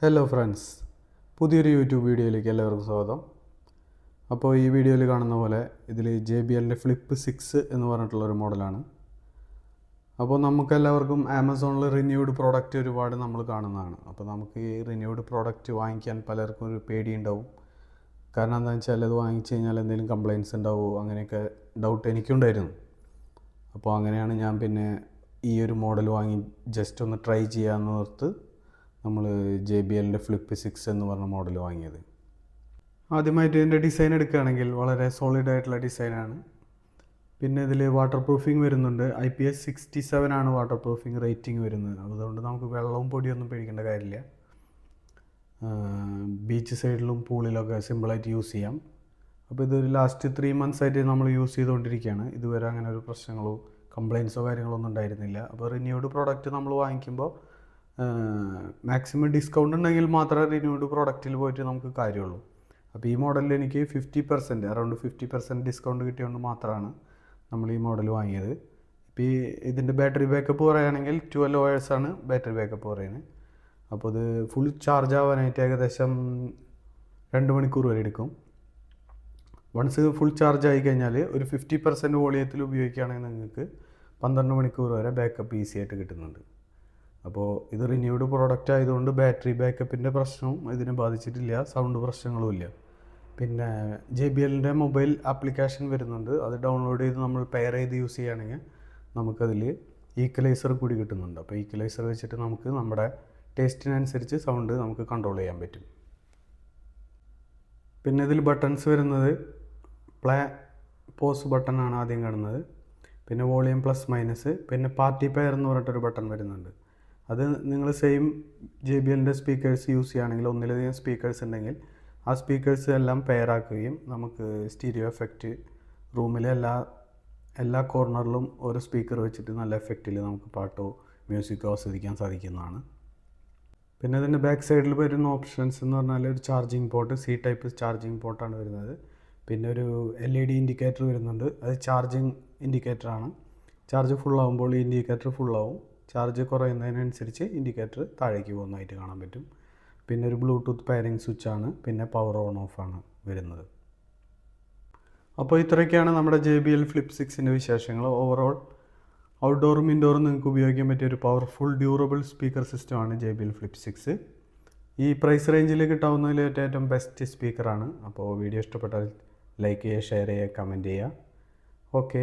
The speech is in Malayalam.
ഹലോ ഫ്രണ്ട്സ്, പുതിയൊരു യൂട്യൂബ് വീഡിയോയിലേക്ക് എല്ലാവർക്കും സ്വാഗതം. അപ്പോൾ ഈ വീഡിയോയിൽ കാണുന്ന പോലെ ഇതിൽ JBLൻ്റെ ഫ്ലിപ്പ് 6 എന്ന് പറഞ്ഞിട്ടുള്ളൊരു മോഡലാണ്. അപ്പോൾ നമുക്കെല്ലാവർക്കും ആമസോണിൽ റിന്യൂഡ് പ്രോഡക്റ്റ് ഒരുപാട് നമ്മൾ കാണുന്നതാണ്. അപ്പോൾ നമുക്ക് ഈ റിന്യൂഡ് പ്രോഡക്റ്റ് വാങ്ങിക്കാൻ പലർക്കും ഒരു പേടിയുണ്ടാവും. കാരണം എന്താണെന്ന് വെച്ചാൽ അത് വാങ്ങിച്ചു കഴിഞ്ഞാൽ എന്തെങ്കിലും കംപ്ലയിൻറ്റ്സ് ഉണ്ടാവുമോ, അങ്ങനെയൊക്കെ ഡൗട്ട് എനിക്കുണ്ടായിരുന്നു. അപ്പോൾ അങ്ങനെയാണ് ഞാൻ പിന്നെ ഈ ഒരു മോഡൽ വാങ്ങി ജസ്റ്റ് ഒന്ന് ട്രൈ ചെയ്യാമെന്ന് ഓർത്ത് നമ്മൾ JBLൻ്റെ ഫ്ലിപ്പ് 6 എന്ന് പറഞ്ഞ മോഡൽ വാങ്ങിയത്. ആദ്യമായിട്ട് ഇതിൻ്റെ ഡിസൈൻ എടുക്കുകയാണെങ്കിൽ വളരെ സോളിഡ് ആയിട്ടുള്ള ഡിസൈനാണ്. പിന്നെ ഇതിൽ വാട്ടർ പ്രൂഫിങ് വരുന്നുണ്ട്. IPS 67 ആണ് വാട്ടർ പ്രൂഫിങ് റേറ്റിംഗ് വരുന്നത്. അതുകൊണ്ട് നമുക്ക് വെള്ളവും പൊടിയൊന്നും പേടിക്കേണ്ട കാര്യമില്ല. ബീച്ച് സൈഡിലും പൂളിലൊക്കെ സിമ്പിളായിട്ട് യൂസ് ചെയ്യാം. അപ്പോൾ ഇതൊരു ലാസ്റ്റ് 3 months ആയിട്ട് നമ്മൾ യൂസ് ചെയ്തുകൊണ്ടിരിക്കുകയാണ്. ഇതുവരെ അങ്ങനെ ഒരു പ്രശ്നങ്ങളോ കംപ്ലയിൻറ്റ്സോ കാര്യങ്ങളൊന്നും ഉണ്ടായിരുന്നില്ല. അപ്പോൾ റിന്യൂഡ് പ്രോഡക്റ്റ് നമ്മൾ വാങ്ങിക്കുമ്പോൾ മാക്സിമം ഡിസ്കൗണ്ട് ഉണ്ടെങ്കിൽ മാത്രമേ റിന്യൂഡ് പ്രോഡക്റ്റിൽ പോയിട്ട് നമുക്ക് കാര്യമുള്ളൂ. അപ്പോൾ ഈ മോഡലിൽ എനിക്ക് 50% അറൗണ്ട് 50% ഡിസ്കൗണ്ട് കിട്ടിയതുകൊണ്ട് മാത്രമാണ് നമ്മൾ ഈ മോഡൽ വാങ്ങിയത്. ഇപ്പോൾ ഇതിൻ്റെ ബാറ്ററി ബാക്കപ്പ് പറയുകയാണെങ്കിൽ 12 hours ആണ് ബാറ്ററി ബാക്കപ്പ് പറയുന്നത്. അപ്പോൾ ഇത് ഫുൾ ചാർജ് ആവാനായിട്ട് ഏകദേശം 2 മണിക്കൂർ വരെ എടുക്കും. വൺസ് ഫുൾ ചാർജ് ആയി കഴിഞ്ഞാൽ ഒരു 50% വോളിയത്തിൽ ഉപയോഗിക്കുകയാണെങ്കിൽ നിങ്ങൾക്ക് 12 മണിക്കൂർ വരെ ബാക്കപ്പ് ഈസി ആയിട്ട് കിട്ടുന്നുണ്ട്. അപ്പോൾ ഇത് റിന്യൂഡ് പ്രോഡക്റ്റ് ആയതുകൊണ്ട് ബാറ്ററി ബാക്കപ്പിൻ്റെ പ്രശ്നവും ഇതിനെ ബാധിച്ചിട്ടില്ല, സൗണ്ട് പ്രശ്നങ്ങളും ഇല്ല. പിന്നെ JBLൻ്റെ മൊബൈൽ ആപ്ലിക്കേഷൻ വരുന്നുണ്ട്. അത് ഡൗൺലോഡ് ചെയ്ത് നമ്മൾ പെയർ ചെയ്ത് യൂസ് ചെയ്യുകയാണെങ്കിൽ നമുക്കതിൽ ഈക്വലൈസർ കൂടി കിട്ടുന്നുണ്ട്. അപ്പോൾ ഈക്വലൈസർ വെച്ചിട്ട് നമുക്ക് നമ്മുടെ ടേസ്റ്റിനനുസരിച്ച് സൗണ്ട് നമുക്ക് കൺട്രോൾ ചെയ്യാൻ പറ്റും. പിന്നെ ഇതിൽ ബട്ടൺസ് വരുന്നത് പ്ലേ പോസ് ബട്ടണാണ് ആദ്യം കാണുന്നത്. പിന്നെ വോളിയം പ്ലസ് മൈനസ്, പിന്നെ പാർട്ടി പെയർ എന്ന് പറഞ്ഞിട്ടൊരു ബട്ടൺ വരുന്നുണ്ട്. അത് നിങ്ങൾ സെയിം JBLൻ്റെ സ്പീക്കേഴ്സ് യൂസ് ചെയ്യുകയാണെങ്കിൽ, ഒന്നിലധികം സ്പീക്കേഴ്സ് ഉണ്ടെങ്കിൽ ആ സ്പീക്കേഴ്സ് എല്ലാം പെയർ ആക്കുകയും നമുക്ക് സ്റ്റീരിയോ എഫക്റ്റ് റൂമിലെ എല്ലാ കോർണറിലും ഓരോ സ്പീക്കർ വെച്ചിട്ട് നല്ല എഫക്റ്റിൽ നമുക്ക് പാട്ടോ മ്യൂസിക്കോ ആസ്വദിക്കാൻ സാധിക്കുന്നതാണ്. പിന്നെ ഇതിൻ്റെ ബാക്ക് സൈഡിൽ വരുന്ന ഓപ്ഷൻസ് എന്ന് പറഞ്ഞാൽ ഒരു charging port, C type charging പോർട്ടാണ് വരുന്നത്. പിന്നെ ഒരു LED ഇൻഡിക്കേറ്റർ വരുന്നുണ്ട്. അത് ചാർജിങ് ഇൻഡിക്കേറ്ററാണ്. ചാർജ് ഫുള്ളാകുമ്പോൾ ഈ ഇൻഡിക്കേറ്റർ ഫുള്ളാവും. ചാർജ് കുറയുന്നതിനനുസരിച്ച് ഇൻഡിക്കേറ്റർ താഴേക്ക് പോകുന്നതായിട്ട് കാണാൻ പറ്റും. പിന്നെ ഒരു ബ്ലൂടൂത്ത് പെയറിംഗ് സ്വിച്ചാണ്. പിന്നെ പവർ ഓൺ ഓഫ് ആണ് വരുന്നത്. അപ്പോൾ ഇത്രയൊക്കെയാണ് നമ്മുടെ JBL ഫ്ലിപ്പ് 6ൻ്റെ വിശേഷങ്ങൾ. ഓവറോൾ ഔട്ട്ഡോറും ഇൻഡോറും നിങ്ങൾക്ക് ഉപയോഗിക്കാൻ പറ്റിയ ഒരു പവർഫുൾ ഡ്യൂറബിൾ സ്പീക്കർ സിസ്റ്റമാണ് JBL ഫ്ലിപ്പ് 6. ഈ പ്രൈസ് റേഞ്ചിൽ കിട്ടാവുന്നതിൽ ഏറ്റവും ബെസ്റ്റ് സ്പീക്കറാണ്. അപ്പോൾ വീഡിയോ ഇഷ്ടപ്പെട്ടാൽ ലൈക്ക് ചെയ്യുക, ഷെയർ ചെയ്യുക, കമൻറ്റ് ചെയ്യുക. ഓക്കെ.